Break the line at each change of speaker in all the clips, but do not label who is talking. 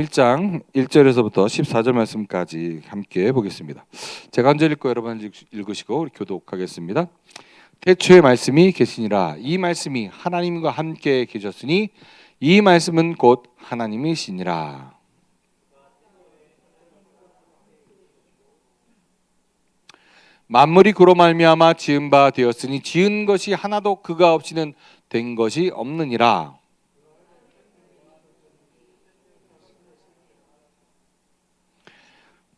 1장 1절에서부터 14절 말씀까지 함께 보겠습니다. 제가 먼저 읽고 여러분 읽으시고 교독하겠습니다. 태초에 말씀이 계시니라. 이 말씀이 하나님과 함께 계셨으니 이 말씀은 곧 하나님이시니라. 만물이 그로 말미암아 지은 바 되었으니 지은 것이 하나도 그가 없이는 된 것이 없느니라.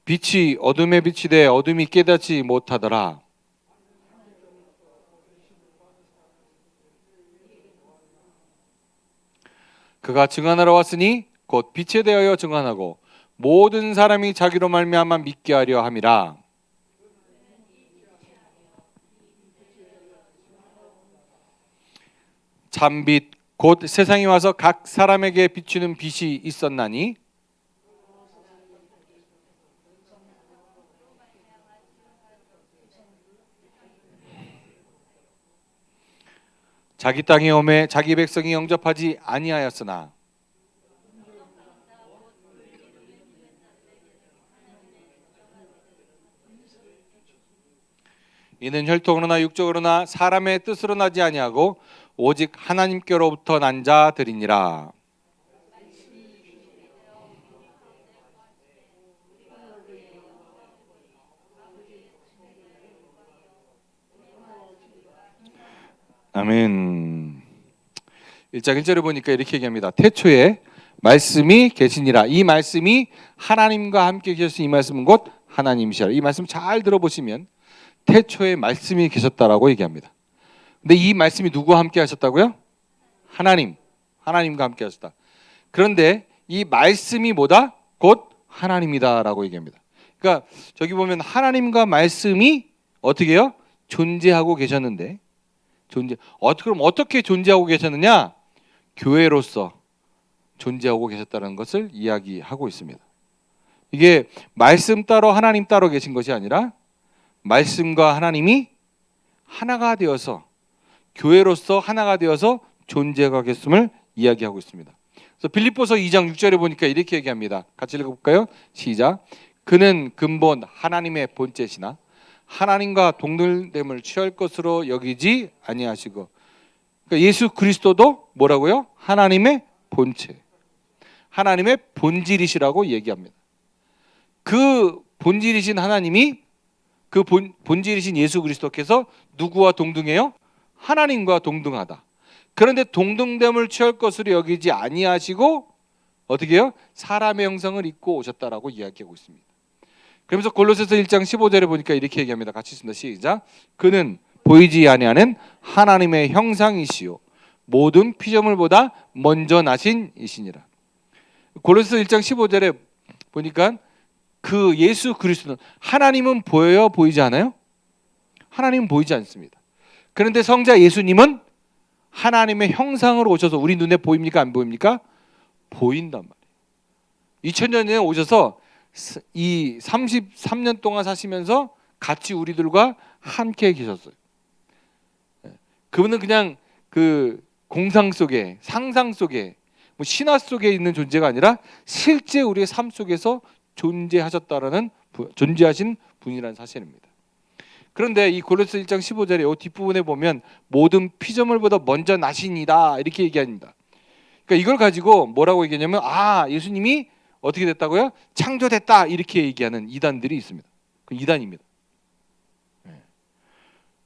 빛이 어둠에 비치되 어둠이 깨닫지 못하더라. 그가 증언하러 왔으니 곧 빛에 대하여 증언하고 모든 사람이 자기로 말미암아 믿게 하려 함이라. 참빛 곧 세상에 와서 각 사람에게 비추는 빛이 있었나니 자기 땅에 오매 자기 백성이 영접하지 아니하였으나 이는 혈통으로나 육적으로나 사람의 뜻으로 나지 아니하고 오직 하나님께로부터 난 자들이니라. 아멘. 1장 1절을 보니까 이렇게 얘기합니다. 태초에 말씀이 계시니라. 이 말씀이 하나님과 함께 계셨으니 이 말씀은 곧 하나님이시라. 이 말씀 잘 들어보시면 태초에 말씀이 계셨다라고 얘기합니다. 근데 이 말씀이 누구와 함께 하셨다고요? 하나님과 함께 하셨다. 그런데 이 말씀이 뭐다? 곧 하나님이다라고 얘기합니다. 그러니까 저기 보면 하나님과 말씀이 어떻게 해요? 존재하고 계셨는데 그럼 어떻게 존재하고 계셨느냐? 교회로서 존재하고 계셨다는 것을 이야기하고 있습니다. 이게 말씀 따로 하나님 따로 계신 것이 아니라 말씀과 하나님이 하나가 되어서 교회로서 하나가 되어서 존재하겠음을 이야기하고 있습니다. 그래서 빌립보서 2장 6절에 보니까 이렇게 얘기합니다. 같이 읽어볼까요? 시작. 그는 근본 하나님의 본체시나 하나님과 동등됨을 취할 것으로 여기지 아니하시고, 그러니까 예수 그리스도도 뭐라고요? 하나님의 본체, 하나님의 본질이시라고 얘기합니다. 그 본질이신 하나님이 그 본질이신 예수 그리스도께서 누구와 동등해요? 하나님과 동등하다. 그런데 동등됨을 취할 것으로 여기지 아니하시고 어떻게 해요? 사람의 형상을 입고 오셨다라고 이야기하고 있습니다. 그러면서 골로새서 1장 15절에 보니까 이렇게 얘기합니다. 같이 읽습니다. 시작. 그는 보이지 아니하는 하나님의 형상이시요 모든 피조물보다 먼저 나신 이시니라. 골로새서 1장 15절에 보니까 그 예수 그리스도는 하나님은 보여요? 보이지 않아요? 하나님은 보이지 않습니다. 그런데 성자 예수님은 하나님의 형상으로 오셔서 우리 눈에 보입니까? 안 보입니까? 보인단 말이에요. 2000년에 오셔서 이 33년 동안 사시면서 같이 우리들과 함께 계셨어요. 그분은 그냥 그 공상 속에, 상상 속에, 뭐 신화 속에 있는 존재가 아니라 실제 우리의 삶 속에서 존재하신 분이라는 사실입니다. 그런데 이 골로새 1장 15절에 이 뒷부분에 보면 모든 피조물보다 먼저 나시니라 이렇게 얘기합니다. 그러니까 이걸 가지고 뭐라고 얘기하냐면 예수님이 어떻게 됐다고요? 창조됐다 이렇게 얘기하는 이단들이 있습니다. 그 이단입니다.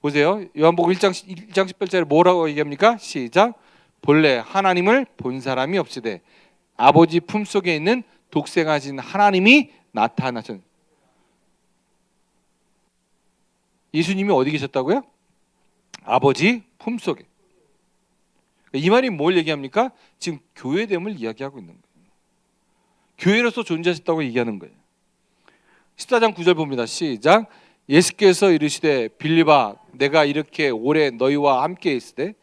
보세요. 요한복음 1장 18절에 뭐라고 얘기합니까? 시작. 본래 하나님을 본 사람이 없으되 아버지 품속에 있는 독생하신 하나님이 나타나셨. 예수님이 어디 계셨다고요? 아버지 품속에. 이 말이 뭘 얘기합니까? 지금 교회됨을 이야기하고 있는 거예요. 교회로서 존재하셨다고 얘기하는 거예요. 14장 9절 봅니다. 시작. 예수께서 이르시되 빌립아 내가 이렇게 오래 너희와 함께 있으되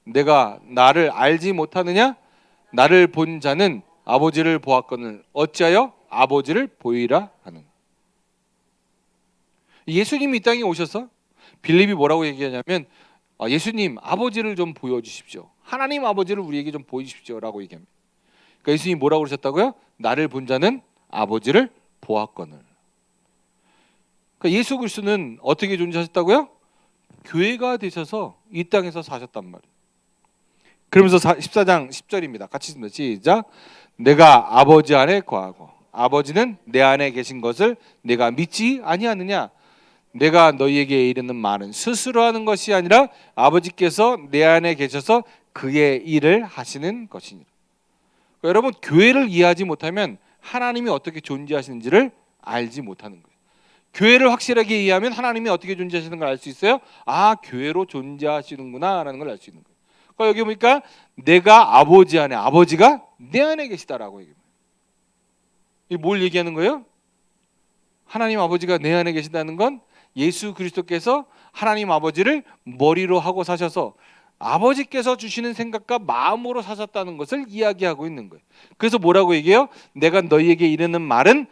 내가 나를 알지 못하느냐? 나를 본 자는 아버지를 보았거늘 어찌하여 아버지를 보이라 하는. 예수님이 이 땅에 오셔서 빌립이 뭐라고 얘기하냐면 예수님 아버지를 좀 보여주십시오. 하나님 아버지를 우리에게 좀 보여주십시오 라고 얘기합니다. 그러니까 예수님이 뭐라고 그러셨다고요? 나를 본 자는 아버지를 보았거늘. 그러니까 예수 그리스도는 어떻게 존재하셨다고요? 교회가 되셔서 이 땅에서 사셨단 말이에요. 그러면서 14장 10절입니다. 같이 읽습니다. 시작. 내가 아버지 안에 거하고 아버지는 내 안에 계신 것을 내가 믿지 아니하느냐? 내가 너희에게 이르는 말은 스스로 하는 것이 아니라 아버지께서 내 안에 계셔서 그의 일을 하시는 것이니라. 그러니까 여러분, 교회를 이해하지 못하면 하나님이 어떻게 존재하시는지를 알지 못하는 거예요. 교회를 확실하게 이해하면 하나님이 어떻게 존재하시는 걸 알 수 있어요. 아, 교회로 존재하시는구나 라는 걸 알 수 있는 거예요. 그러니까 여기 보니까 내가 아버지 안에, 아버지가 내 안에 계시다라고 얘기합니다. 이게 뭘 얘기하는 거예요? 하나님 아버지가 내 안에 계신다는 건 예수 그리스도께서 하나님 아버지를 머리로 하고 사셔서 아버지께서 주시는 생각과 마음으로 사셨다는 것을 이야기하고 있는 거예요. 그래서 뭐라고 얘기해요? 내가 너희에게 이르는 말은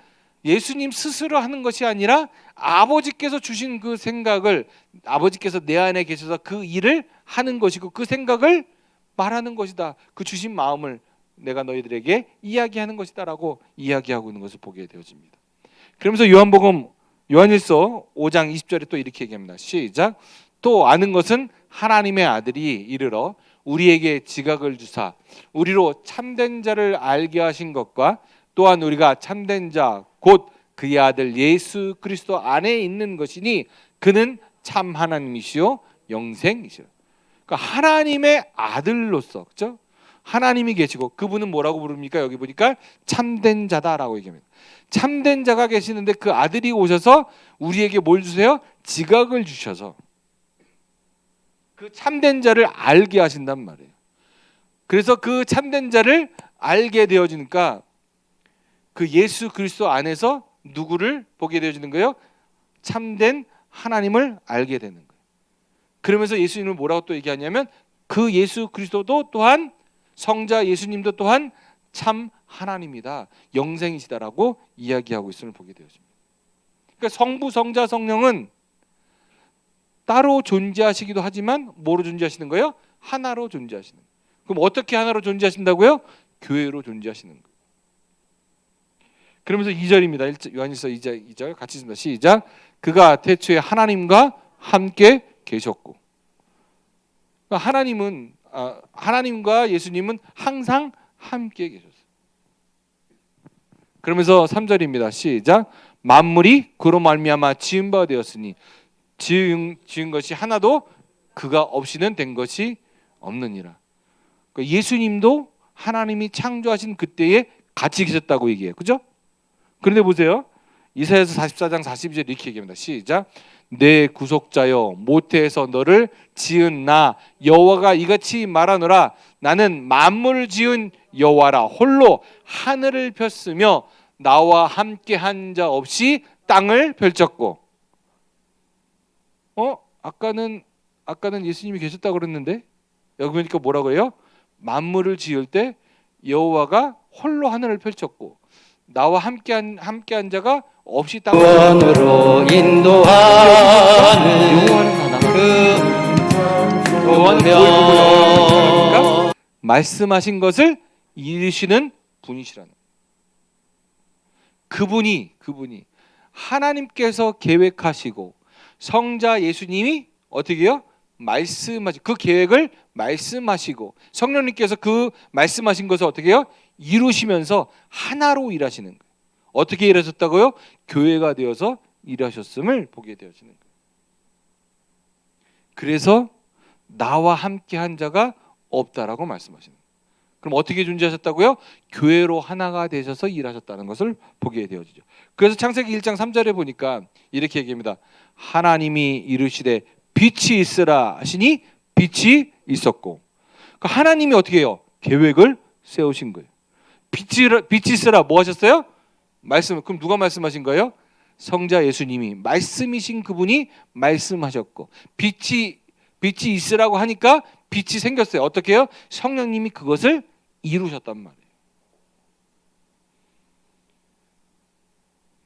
예수님 스스로 하는 것이 아니라 아버지께서 주신 그 생각을, 아버지께서 내 안에 계셔서 그 일을 하는 것이고 그 생각을 말하는 것이다. 그 주신 마음을 내가 너희들에게 이야기하는 것이다 라고 이야기하고 있는 것을 보게 되어집니다. 그러면서 요한일서 5장 20절에 또 이렇게 얘기합니다. 시작. 또 아는 것은 하나님의 아들이 이르러 우리에게 지각을 주사 우리로 참된 자를 알게 하신 것과 또한 우리가 참된 자 곧 그의 아들 예수 그리스도 안에 있는 것이니 그는 참 하나님이시요 영생이시라. 그러니까 하나님의 아들로서, 그렇죠? 하나님이 계시고 그분은 뭐라고 부릅니까? 여기 보니까 참된 자다라고 얘기합니다. 참된 자가 계시는데 그 아들이 오셔서 우리에게 뭘 주세요? 지각을 주셔서 그 참된 자를 알게 하신단 말이에요. 그래서 그 참된 자를 알게 되어지니까 그 예수 그리스도 안에서 누구를 보게 되어지는 거예요? 참된 하나님을 알게 되는 거예요. 그러면서 예수님을 뭐라고 또 얘기하냐면 그 예수 그리스도도 또한 성자 예수님도 또한 참 하나님이다, 영생이시다라고 이야기하고 있음을 보게 되어집니다. 그러니까 성부, 성자, 성령은 따로 존재하시기도 하지만 뭐로 존재하시는 거예요? 하나로 존재하시는 거예요. 그럼 어떻게 하나로 존재하신다고요? 교회로 존재하시는 거예요. 그러면서 2절입니다. 요한일서 2절 같이 읽습니다. 시작. 그가 태초에 하나님과 함께 계셨고. 그러니까 하나님과 예수님은 항상 함께 계셨어요. 그러면서 3절입니다. 시작. 만물이 그로 말미암아 지은 바 되었으니 지은 것이 하나도 그가 없이는 된 것이 없느니라. 그러니까 예수님도 하나님이 창조하신 그때에 같이 계셨다고 얘기해요. 그죠? 그런데 보세요. 이사야서 44장 42절 이렇게 얘기합니다. 시작. 내 구속자여 모태에서 너를 지은 나 여호와가 이같이 말하노라. 나는 만물을 지은 여호와라. 홀로 하늘을 폈으며 나와 함께 한 자 없이 땅을 펼쳤고. 아까는 예수님이 계셨다고 그랬는데 여기 보니까 뭐라고 해요? 만물을 지을 때 여호와가 홀로 하늘을 펼쳤고 나와 함께한 자가 없이 땅으로 인도하는 그 소명 말씀하신 것을 이루시는 분이시라는 그분이 하나님께서 계획하시고 성자 예수님이 어떻게 해요? 그 계획을 말씀하시고 성령님께서 그 말씀하신 것을 어떻게 해요? 이루시면서 하나로 일하시는 거예요. 어떻게 일하셨다고요? 교회가 되어서 일하셨음을 보게 되어지는 거예요. 그래서 나와 함께 한 자가 없다라고 말씀하시는 거예요. 그럼 어떻게 존재하셨다고요? 교회로 하나가 되셔서 일하셨다는 것을 보게 되어지죠. 그래서 창세기 1장 3절에 보니까 이렇게 얘기합니다. 하나님이 이르시되 빛이 있으라 하시니 빛이 있었고. 그러니까 하나님이 어떻게 해요? 계획을 세우신 거예요. 빛이 있으라 뭐 하셨어요? 그럼 누가 말씀하신 거예요? 성자 예수님이 말씀이신 그분이 말씀하셨고 빛이 있으라고 하니까 빛이 생겼어요. 어떻게 해요? 성령님이 그것을 이루셨단 말이에요.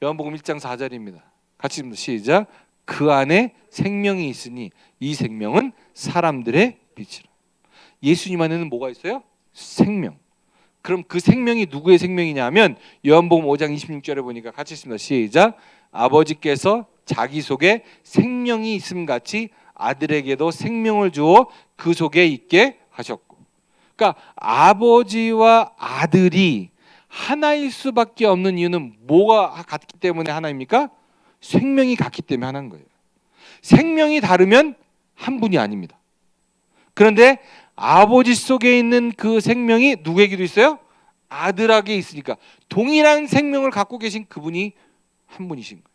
요한복음 1장 4절입니다. 같이 읽습니다. 시작. 그 안에 생명이 있으니 이 생명은 사람들의 빛이라. 예수님 안에는 뭐가 있어요? 생명. 그럼 그 생명이 누구의 생명이냐 하면 요한복음 5장 26절에 보니까 같이 있습니다. 시작. 아버지께서 자기 속에 생명이 있음 같이 아들에게도 생명을 주어 그 속에 있게 하셨고. 그러니까 아버지와 아들이 하나일 수밖에 없는 이유는 뭐가 같기 때문에 하나입니까? 생명이 같기 때문에 하나인 거예요. 생명이 다르면 한 분이 아닙니다. 그런데 아버지 속에 있는 그 생명이 누구에게도 있어요? 아들에게 있으니까 동일한 생명을 갖고 계신 그분이 한 분이신 거예요.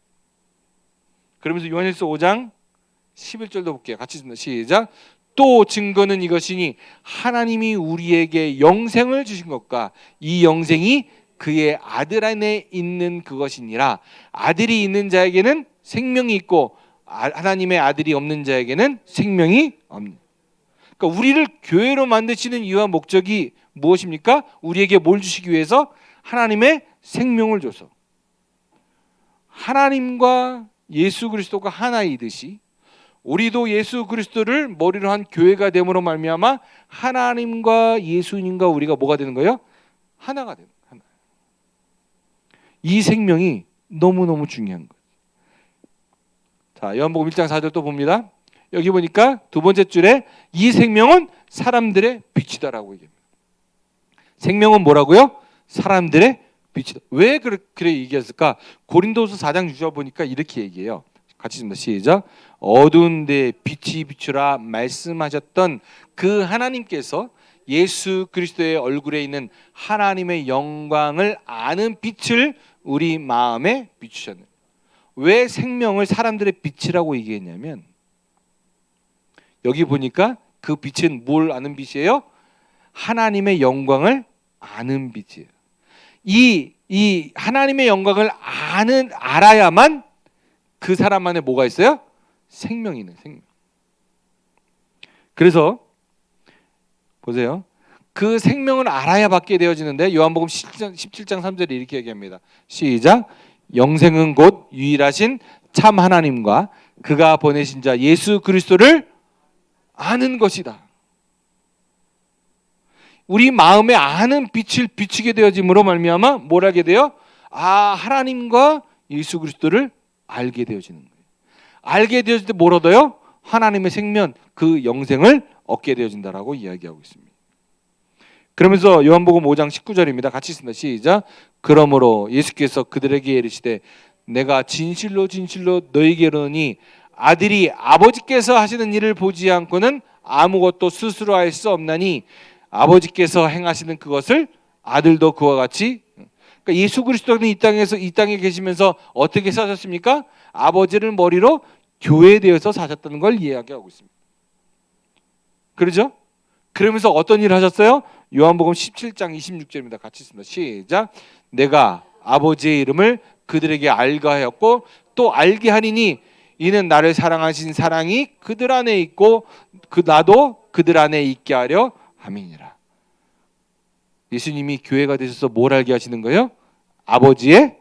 그러면서 요한일서 5장 11절도 볼게요. 같이 읽습니다. 시작. 또 증거는 이것이니 하나님이 우리에게 영생을 주신 것과 이 영생이 그의 아들 안에 있는 그것이니라. 아들이 있는 자에게는 생명이 있고 하나님의 아들이 없는 자에게는 생명이 없는. 그러니까 우리를 교회로 만드시는 이유와 목적이 무엇입니까? 우리에게 뭘 주시기 위해서? 하나님의 생명을 줘서. 하나님과 예수 그리스도가 하나이듯이 우리도 예수 그리스도를 머리로 한 교회가 됨으로 말미암아 하나님과 예수님과 우리가 뭐가 되는 거예요? 하나가 되는 거예요. 하나. 이 생명이 너무너무 중요한 거예요. 자, 요한복음 1장 4절 또 봅니다. 여기 보니까 두 번째 줄에 이 생명은 사람들의 빛이다라고 얘기합니다. 생명은 뭐라고요? 사람들의 빛이다. 왜 그래 얘기했을까? 고린도서 4장 6절 보니까 이렇게 얘기해요. 같이 읽습니다. 시작. 어두운 데 빛이 비추라 말씀하셨던 그 하나님께서 예수 그리스도의 얼굴에 있는 하나님의 영광을 아는 빛을 우리 마음에 비추셨네. 왜 생명을 사람들의 빛이라고 얘기했냐면 여기 보니까 그 빛은 뭘 아는 빛이에요? 하나님의 영광을 아는 빛이에요. 이 하나님의 영광을 알아야만 그 사람 안에 뭐가 있어요? 생명이 있는 생명. 그래서 보세요. 그 생명을 알아야 받게 되어지는데 요한복음 17장 3절에 이렇게 얘기합니다. 시작. 영생은 곧 유일하신 참 하나님과 그가 보내신 자 예수 그리스도를 아는 것이다. 우리 마음에 아는 빛을 비추게 되어짐으로 말미암아 뭘 하게 돼요? 하나님과 예수 그리스도를 알게 되어지는 거예요. 알게 되어질 때 뭘 얻어요? 하나님의 생명, 그 영생을 얻게 되어진다라고 이야기하고 있습니다. 그러면서 요한복음 5장 19절입니다. 같이 있습니다. 시작. 그러므로 예수께서 그들에게 이르시되 내가 진실로 진실로 너희에게 이르노니 아들이 아버지께서 하시는 일을 보지 않고는 아무것도 스스로 할 수 없나니 아버지께서 행하시는 그것을 아들도 그와 같이. 그러니까 예수 그리스도는 이 땅에 계시면서 어떻게 사셨습니까? 아버지를 머리로 교회에 대해서 사셨다는 걸 이야기하고 있습니다. 그렇죠? 그러면서 어떤 일을 하셨어요? 요한복음 17장 26절입니다. 같이 있습니다. 시작. 내가 아버지의 이름을 그들에게 알게 하였고 또 알게 하리니 이는 나를 사랑하신 사랑이 그들 안에 있고 나도 그들 안에 있게 하려 함이니라. 예수님이 교회가 되셔서 뭘 알게 하시는 거예요? 아버지의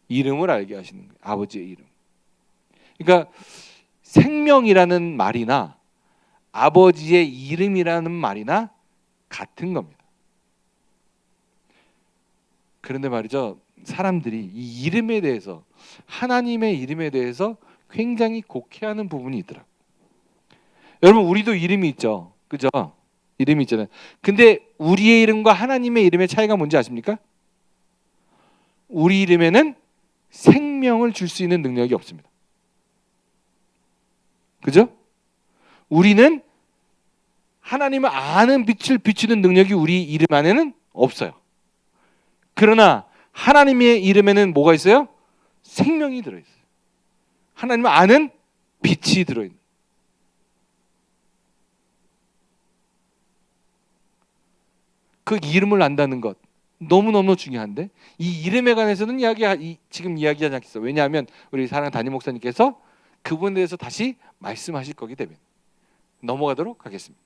이름을 알게 하시는 거예요. 아버지의 이름. 그러니까 생명이라는 말이나 아버지의 이름이라는 말이나 같은 겁니다. 그런데 말이죠. 사람들이 이 이름에 대해서 하나님의 이름에 대해서 굉장히 곡해하는 부분이 있더라고요. 여러분 우리도 이름이 있죠. 그죠? 이름이 있잖아요. 근데 우리의 이름과 하나님의 이름의 차이가 뭔지 아십니까? 우리 이름에는 생명을 줄 수 있는 능력이 없습니다. 그죠? 우리는 하나님을 아는 빛을 비추는 능력이 우리 이름 안에는 없어요. 그러나 하나님의 이름에는 뭐가 있어요? 생명이 들어있어요. 하나님을 아는 빛이 들어있는. 그 이름을 안다는 것 너무너무 중요한데 이 이름에 관해서는 지금 이야기하지 않겠어요. 왜냐하면 우리 사랑하는 담임 목사님께서 그분에 대해서 다시 말씀하실 거기 때문에 넘어가도록 하겠습니다.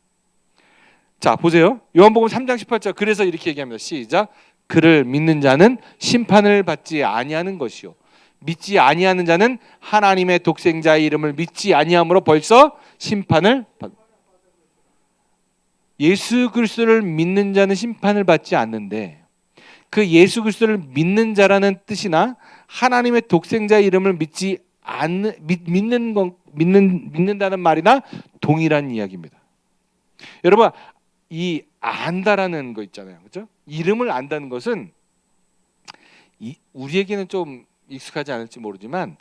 자 보세요. 요한복음 3장 18절 그래서 이렇게 얘기합니다. 시작. 그를 믿는 자는 심판을 받지 아니하는 것이요 믿지 아니하는 자는 하나님의 독생자의 이름을 믿지 아니함으로 벌써 심판을 받. 예수 그리스도를 믿는 자는 심판을 받지 않는데 그 예수 그리스도를 믿는 자라는 뜻이나 하나님의 독생자의 이름을 믿는다는 말이나 동일한 이야기입니다. 여러분, 이 안다라는 거 있잖아요, 그렇죠? 이름을 안다는 것은 우리에게는 좀 익숙하지 않을지 모르지만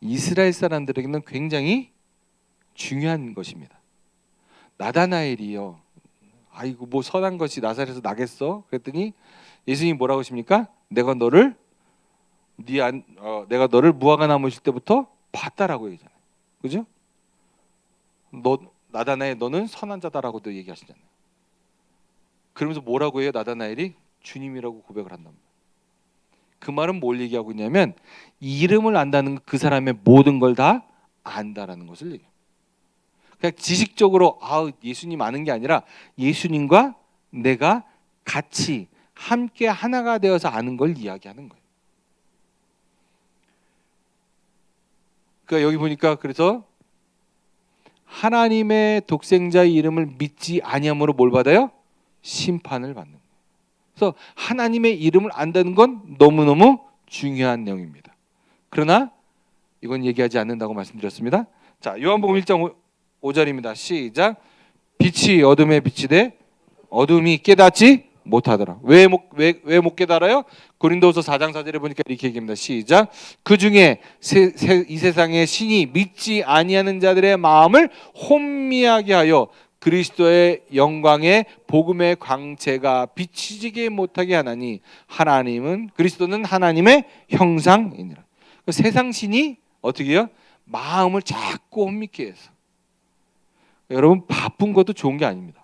이스라엘 사람들에게는 굉장히 중요한 것입니다. 나다나엘이요. 아이고 뭐 선한 것이 나사렛에서 나겠어? 그랬더니 예수님이 뭐라고 하십니까? 내가 너를 무화과 나무 실 때부터 봤다라고 얘기잖아요. 그죠? 나다나엘 너는 선한 자다라고도 얘기하시잖아요. 그러면서 뭐라고 해요? 나다나엘이 주님이라고 고백을 한답니다. 그 말은 뭘 얘기하고 있냐면 이름을 안다는 그 사람의 모든 걸 다 안다라는 것을 얘기해요. 그냥 지식적으로 예수님 아는 게 아니라 예수님과 내가 같이 함께 하나가 되어서 아는 걸 이야기하는 거예요. 그러니까 여기 보니까 그래서 하나님의 독생자의 이름을 믿지 아니함으로 뭘 받아요? 심판을 받는 거예요. 그래서 하나님의 이름을 안다는 건 너무너무 중요한 내용입니다. 그러나 이건 얘기하지 않는다고 말씀드렸습니다. 자, 요한복음 1장 5절입니다. 시작. 빛이 어둠에 비치되 어둠이 깨닫지 못하더라. 왜 못 깨달아요? 고린도후서 4장 4절에 보니까 이렇게 얘기합니다. 시작. 그 중에 이 세상의 신이 믿지 아니하는 자들의 마음을 혼미하게 하여 그리스도의 영광의 복음의 광채가 비치지게 못하게 하나니 그리스도는 하나님의 형상이니라. 세상 신이 어떻게 해요? 마음을 자꾸 혼미케 해서. 여러분 바쁜 것도 좋은 게 아닙니다.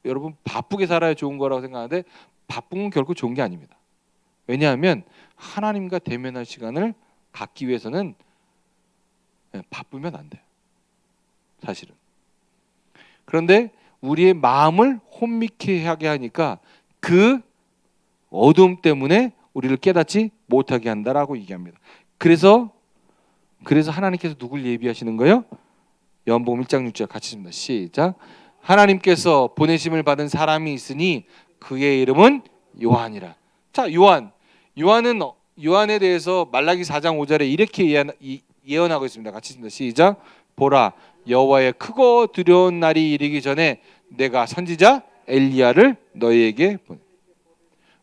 여러분 바쁘게 살아야 좋은 거라고 생각하는데 바쁜 건 결코 좋은 게 아닙니다. 왜냐하면 하나님과 대면할 시간을 갖기 위해서는 바쁘면 안 돼요. 사실은. 그런데 우리의 마음을 혼미케 하게 하니까 그 어둠 때문에 우리를 깨닫지 못하게 한다라고 얘기합니다. 그래서 하나님께서 누굴 예비하시는 거예요? 요한복음 1장 6절 같이 읽습니다. 시작. 하나님께서 보내심을 받은 사람이 있으니 그의 이름은 요한이라. 자, 요한에 대해서 말라기 4장 5절에 이렇게 예언하고 있습니다. 같이 읽습니다. 시작. 보라, 여호와의 크고 두려운 날이 이르기 전에 내가 선지자 엘리야를 너희에게 보내.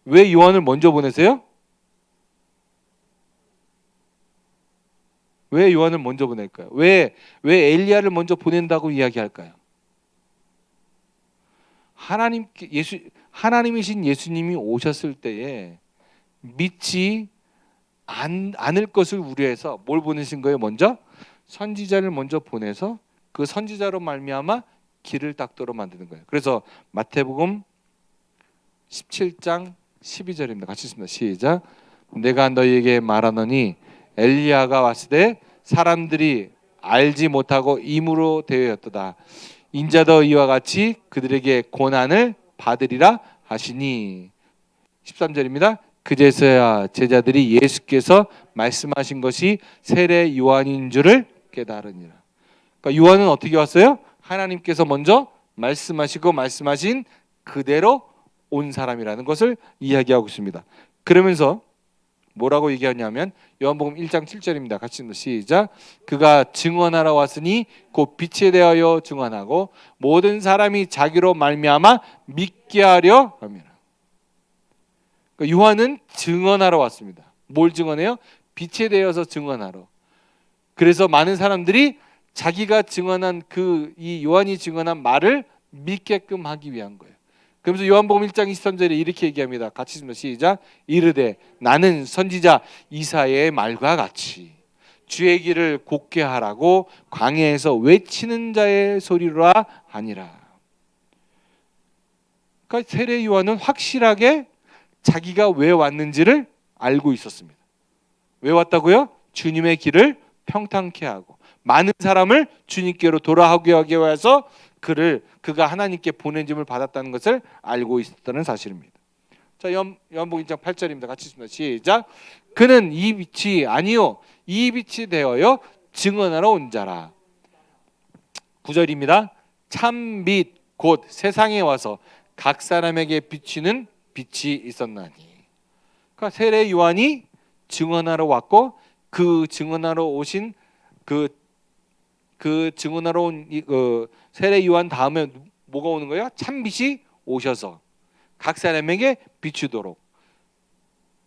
왜 요한을 먼저 보내세요? 왜 요한을 먼저 보낼까요? 왜 엘리야를 먼저 보낸다고 이야기할까요? 하나님이신 예수님이 오셨을 때에 믿지 않을 것을 우려해서 뭘 보내신 거예요? 먼저 선지자를 먼저 보내서 그 선지자로 말미암아 길을 닦도록 만드는 거예요. 그래서 마태복음 17장 12절입니다. 같이 읽습니다. 시작. 내가 너희에게 말하노니 엘리야가 왔을 때 사람들이 알지 못하고 임으로 되었도다. 인자도 이와 같이 그들에게 고난을 받으리라 하시니. 13절입니다. 그제서야 제자들이 예수께서 말씀하신 것이 세례 요한인 줄을 깨달으니라. 그러니까 요한은 어떻게 왔어요? 하나님께서 먼저 말씀하시고 말씀하신 그대로 온 사람이라는 것을 이야기하고 있습니다. 그러면서 뭐라고 얘기하냐면 요한복음 1장 7절입니다. 같이 읽습니다. 시작. 그가 증언하러 왔으니 곧 빛에 대하여 증언하고 모든 사람이 자기로 말미암아 믿게 하려 함이라. 그러니까 요한은 증언하러 왔습니다. 뭘 증언해요? 빛에 대해서 증언하러. 그래서 많은 사람들이 자기가 증언한 이 요한이 증언한 말을 믿게끔 하기 위한 거예요. 그러면서 요한복음 1장 23절에 이렇게 얘기합니다. 같이 읽습니다. 시작. 이르되 나는 선지자 이사야의 말과 같이 주의 길을 곧게 하라고 광야에서 외치는 자의 소리라 하니라. 그러니까 세례 요한은 확실하게 자기가 왜 왔는지를 알고 있었습니다. 왜 왔다고요? 주님의 길을 평탄케 하고 많은 사람을 주님께로 돌아오게 하기 위해서 그가 하나님께 보내짐을 받았다는 것을 알고 있었다는 사실입니다. 자, 요한복음 1장 8절입니다. 같이 읽습니다. 시작. 그는 이 빛이 아니요 이 빛이 되어요 증언하러 온 자라. 9절입니다. 참 빛 곧 세상에 와서 각 사람에게 비치는 빛이 있었나니. 그러니까 세례 요한이 증언하러 왔고 그 증언하러 오신 그 증언하러 온 세례 요한 다음에 뭐가 오는 거예요? 참 빛이 오셔서 각 사람에게 비추도록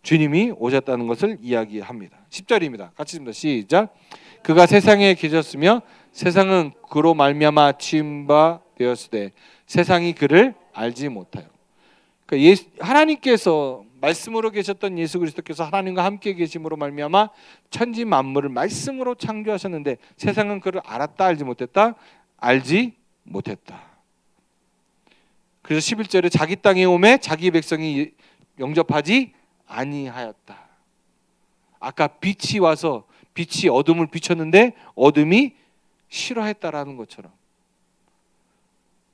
주님이 오셨다는 것을 이야기합니다. 10절입니다. 같이 읽습니다. 시작. 그가 세상에 계셨으며 세상은 그로 말미암아 지은 바 되었으되 세상이 그를 알지 못하여. 그러니까 하나님께서 말씀으로 계셨던 예수 그리스도께서 하나님과 함께 계심으로 말미암아 천지 만물을 말씀으로 창조하셨는데 세상은 그를 알았다 알지 못했다? 알지 못했다. 그래서 11절에 자기 땅에 오매 자기 백성이 영접하지 아니하였다. 아까 빛이 와서 빛이 어둠을 비췄는데 어둠이 싫어했다라는 것처럼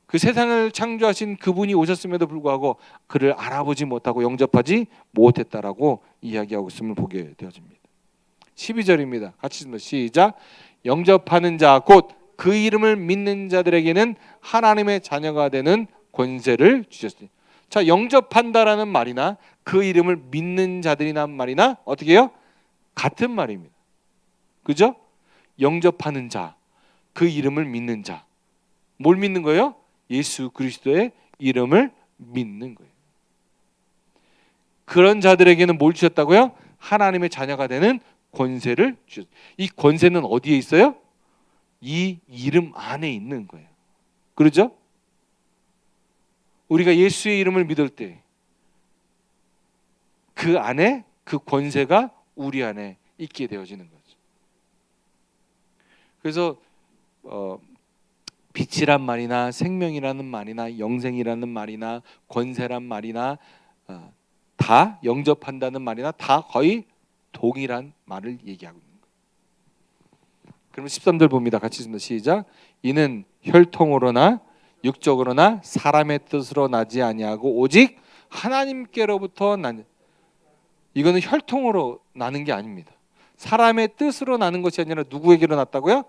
그 세상을 창조하신 그분이 오셨음에도 불구하고 그를 알아보지 못하고 영접하지 못했다라고 이야기하고 있음을 보게 되어집니다. 12절입니다. 같이 읽습니다. 시작. 영접하는 자 곧 그 이름을 믿는 자들에게는 하나님의 자녀가 되는 권세를 주셨으니. 자, 영접한다라는 말이나 그 이름을 믿는 자들이란 말이나 어떻게 해요? 같은 말입니다. 그죠? 영접하는 자, 그 이름을 믿는 자. 뭘 믿는 거예요? 예수 그리스도의 이름을 믿는 거예요. 그런 자들에게는 뭘 주셨다고요? 하나님의 자녀가 되는 권세를 주셨어요. 이 권세는 어디에 있어요? 이 이름 안에 있는 거예요. 그렇죠? 우리가 예수의 이름을 믿을 때 그 안에 그 권세가 우리 안에 있게 되어지는 거죠. 그래서 빛이란 말이나 생명이라는 말이나 영생이라는 말이나 권세란 말이나 다 영접한다는 말이나 다 거의 동일한 말을 얘기하고 있는 거예요. 그러면 13절 봅니다. 같이 읽습니다. 시작. 이는 혈통으로나 육적으로나 사람의 뜻으로 나지 아니하고 오직 하나님께로부터 난. 이거는 혈통으로 나는 게 아닙니다. 사람의 뜻으로 나는 것이 아니라 누구에게로 났다고요?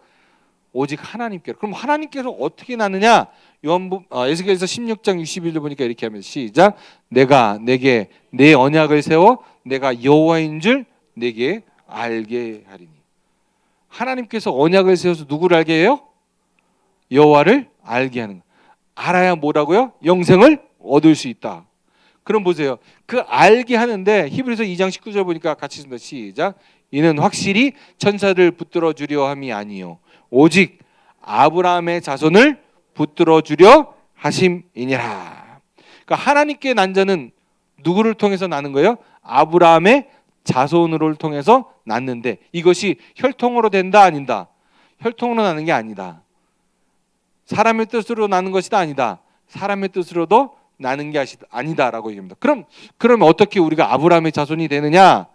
오직 하나님께로. 그럼 하나님께서 어떻게 나느냐? 에스겔서 16장 61절 보니까 이렇게 합니다. 시작. 내가 내게 내 언약을 세워 내가 여호와인 줄 내게 알게 하리니. 하나님께서 언약을 세워서 누구를 알게 해요? 여호와를 알게 하는 거. 알아야 뭐라고요? 영생을 얻을 수 있다. 그럼 보세요. 그 알게 하는데 히브리서 2장 19절 보니까 같이 읽습니다. 시작. 이는 확실히 천사를 붙들어 주려 함이 아니요 오직 아브라함의 자손을 붙들어 주려 하심이니라. 그러니까 하나님께 난 자는 누구를 통해서 나는 거예요? 아브라함의 자손으로를 통해서 낳는데 이것이 혈통으로 된다 아니다. 혈통으로 나는 게 아니다. 사람의 뜻으로 나는 것이다 아니다. 사람의 뜻으로도 나는 게 아니다라고 얘기합니다. 그럼 어떻게 우리가 아브라함의 자손이 되느냐?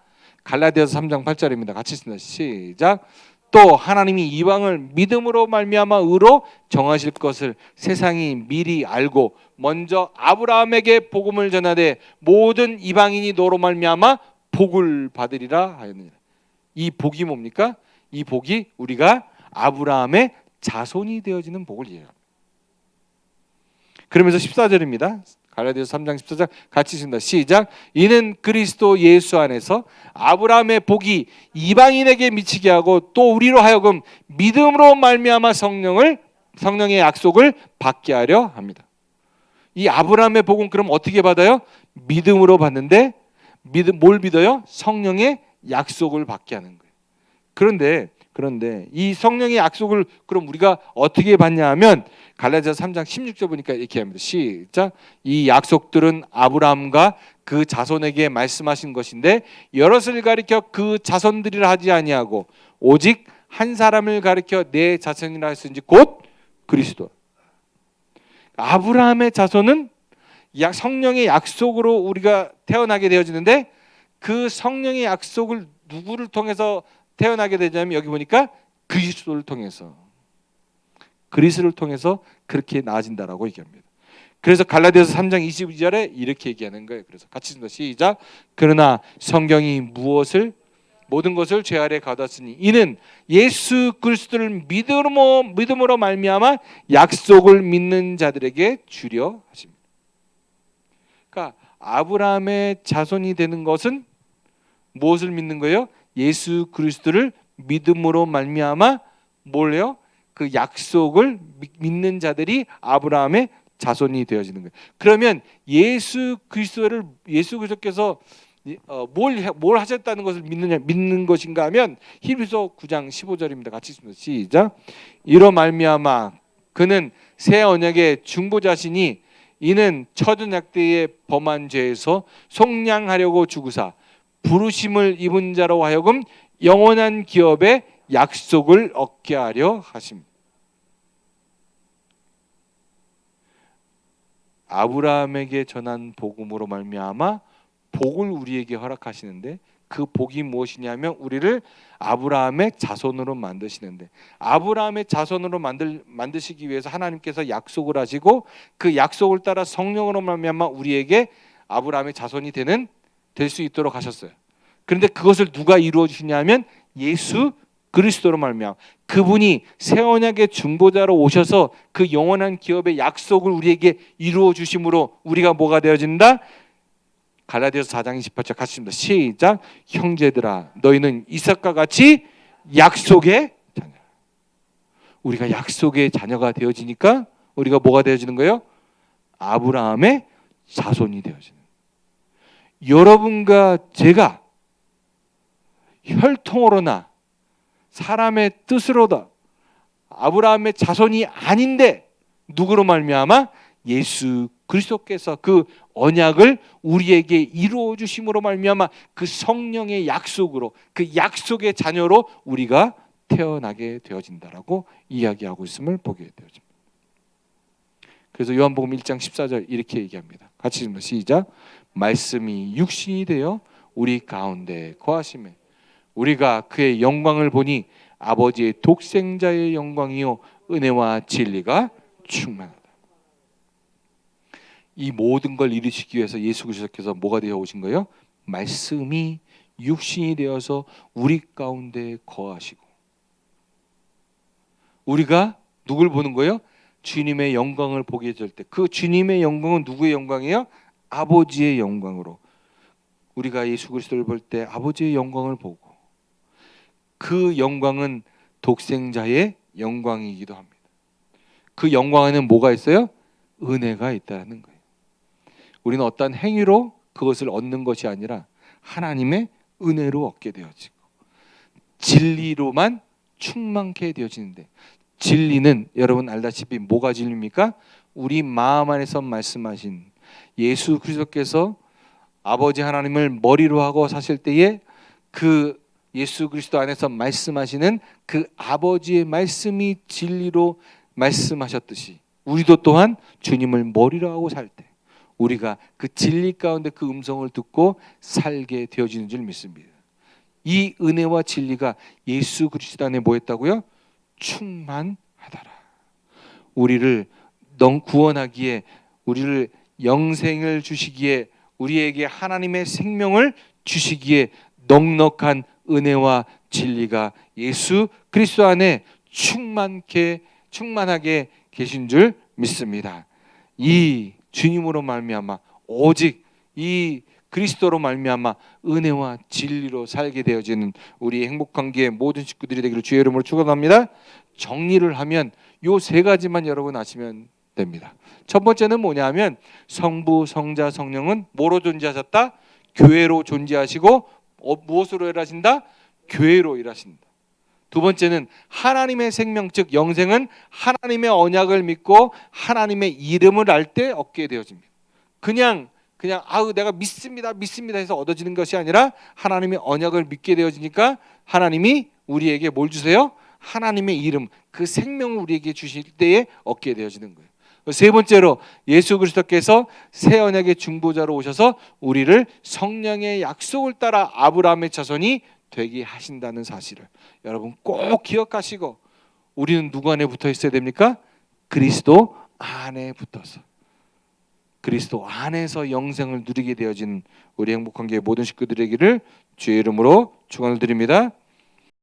갈라디아서 3장 8절입니다. 같이 읽습니다. 시작. 또 하나님이 이방을 믿음으로 말미암아 의로 정하실 것을 세상이 미리 알고 먼저 아브라함에게 복음을 전하되 모든 이방인이 너로 말미암아 복을 받으리라 하였느니라. 이 복이 뭡니까? 이 복이 우리가 아브라함의 자손이 되어지는 복을 얘기합니다. 그러면서 14절입니다. 갈라디아서 3장 14절 같이 읽습니다. 시작. 이는 그리스도 예수 안에서 아브라함의 복이 이방인에게 미치게 하고 또 우리로 하여금 믿음으로 말미암아 성령의 약속을 받게 하려 합니다. 이 아브라함의 복은 그럼 어떻게 받아요? 믿음으로 받는데 뭘 믿어요? 성령의 약속을 받게 하는 거예요. 그런데 이 성령의 약속을 그럼 우리가 어떻게 받냐 하면 갈라디아서 3장 16절 보니까 이렇게 합니다. 시작. 이 약속들은 아브라함과 그 자손에게 말씀하신 것인데 여럿을 가리켜 그 자손들이라 하지 아니하고 오직 한 사람을 가리켜 내 자손이라 했은지 곧 그리스도. 아브라함의 자손은 성령의 약속으로 우리가 태어나게 되어지는데 그 성령의 약속을 누구를 통해서 태어나게 되냐면 여기 보니까 그리스도를 통해서 그렇게 나아진다라고 얘기합니다. 그래서 갈라디아서 3장 22절에 이렇게 얘기하는 거예요. 그래서 같이 읽습니다. 시작. 그러나 성경이 무엇을 모든 것을 죄 아래 가뒀으니 이는 예수 그리스도를 믿음으로 말미암아 약속을 믿는 자들에게 주려 하십니다. 그러니까 아브라함의 자손이 되는 것은 무엇을 믿는 거예요? 예수 그리스도를 믿음으로 말미암아 뭘요? 그 약속을 믿는 자들이 아브라함의 자손이 되어지는 거예요. 그러면 예수 그리스도께서 뭘 하셨다는 것을 믿는 것인가 하면 히브리서 9장 15절입니다. 같이 읽습니다. 시작. 이로 말미암아 그는 새 언약의 중보자시니 이는 첫 언약 때에 범한 죄에서 속량하려고 주구사 부르심을 입은 자로 하여금 영원한 기업의 약속을 얻게 하려 하십니다. 아브라함에게 전한 복음으로 말미암아 복을 우리에게 허락하시는데 그 복이 무엇이냐면 우리를 아브라함의 자손으로 만드시는데 아브라함의 자손으로 만드시기 위해서 하나님께서 약속을 하시고 그 약속을 따라 성령으로 말미암아 우리에게 아브라함의 자손이 될 수 있도록 하셨어요. 그런데 그것을 누가 이루어 주시냐면 예수 그리스도로 말미암아 그분이 새 언약의 중보자로 오셔서 그 영원한 기업의 약속을 우리에게 이루어 주심으로 우리가 뭐가 되어진다? 갈라디아서 4장 28절 같이 읽습니다. 시작. 형제들아 너희는 이삭과 같이 약속의 자녀. 우리가 약속의 자녀가 되어지니까 우리가 뭐가 되어지는 거예요? 아브라함의 자손이 되어지는. 여러분과 제가 혈통으로나 사람의 뜻으로다 아브라함의 자손이 아닌데 누구로 말미암아 예수 그리스도께서 그 언약을 우리에게 이루어 주심으로 말미암아 그 성령의 약속으로 그 약속의 자녀로 우리가 태어나게 되어진다라고 이야기하고 있음을 보게 되어집니다. 그래서 요한복음 1장 14절 이렇게 얘기합니다. 같이 읽습니다. 시작. 말씀이 육신이 되어 우리 가운데 거하시매 우리가 그의 영광을 보니 아버지의 독생자의 영광이요 은혜와 진리가 충만하다. 이 모든 걸 이루시기 위해서 예수 그리스도께서 뭐가 되어 오신 거예요? 말씀이 육신이 되어서 우리 가운데 거하시고 우리가 누굴 보는 거예요? 주님의 영광을 보게 될 때 그 주님의 영광은 누구의 영광이에요? 아버지의 영광으로 우리가 예수 그리스도를 볼 때 아버지의 영광을 보고 그 영광은 독생자의 영광이기도 합니다. 그 영광에는 뭐가 있어요? 은혜가 있다는 거예요. 우리는 어떤 행위로 그것을 얻는 것이 아니라 하나님의 은혜로 얻게 되어지고 진리로만 충만케 되어지는데 진리는 여러분 알다시피 뭐가 진리입니까? 우리 마음 안에서 말씀하신 예수 그리스도께서 아버지 하나님을 머리로 하고 사실 때에 그 예수 그리스도 안에서 말씀하시는 그 아버지의 말씀이 진리로 말씀하셨듯이 우리도 또한 주님을 머리로 하고 살 때 우리가 그 진리 가운데 그 음성을 듣고 살게 되어지는 줄 믿습니다. 이 은혜와 진리가 예수 그리스도 안에 뭐 했다고요? 충만하더라. 우리를 구원하기에 우리를 영생을 주시기에 우리에게 하나님의 생명을 주시기에 넉넉한 은혜와 진리가 예수 그리스도 안에 충만하게 계신 줄 믿습니다. 이 주님으로 말미암아 오직 이 그리스도로 말미암아 은혜와 진리로 살게 되어지는 우리 행복관계의 모든 식구들이 되기를 주의 이름으로 축원합니다. 정리를 하면 요 세 가지만 여러분 아시면 됩니다. 첫 번째는 뭐냐면 성부, 성자, 성령은 뭐로 존재하셨다? 교회로 존재하시고 무엇으로 일하신다? 교회로 일하신다. 두 번째는 하나님의 생명 즉 영생은 하나님의 언약을 믿고 하나님의 이름을 알 때 얻게 되어집니다. 그냥 내가 믿습니다 해서 얻어지는 것이 아니라 하나님의 언약을 믿게 되어지니까 하나님이 우리에게 뭘 주세요? 하나님의 이름 그 생명을 우리에게 주실 때에 얻게 되어지는 거예요. 세 번째로 예수 그리스도께서 새 언약의 중보자로 오셔서 우리를 성령의 약속을 따라 아브라함의 자손이 되게 하신다는 사실을 여러분 꼭 기억하시고 우리는 누구 안에 붙어 있어야 됩니까? 그리스도 안에 붙어서 그리스도 안에서 영생을 누리게 되어진 우리 행복한 교회 모든 식구들에게를 주의 이름으로 축원을 드립니다.